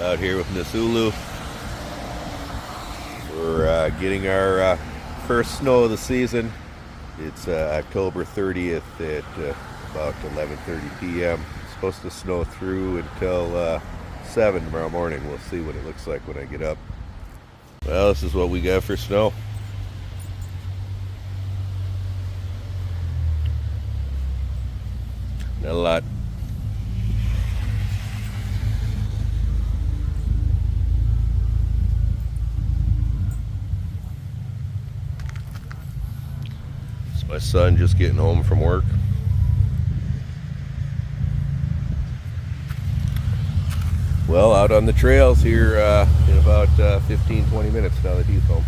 Out here with Nisulu. We're getting our first snow of the season. It's October 30th at about 11:30 p.m. It's supposed to snow through until 7 tomorrow morning. We'll see what it looks like when I get up. Well, this is what we got for snow. Not a lot. It's my son just getting home from work. Well, out on the trails here in about 15-20 minutes now that he's home.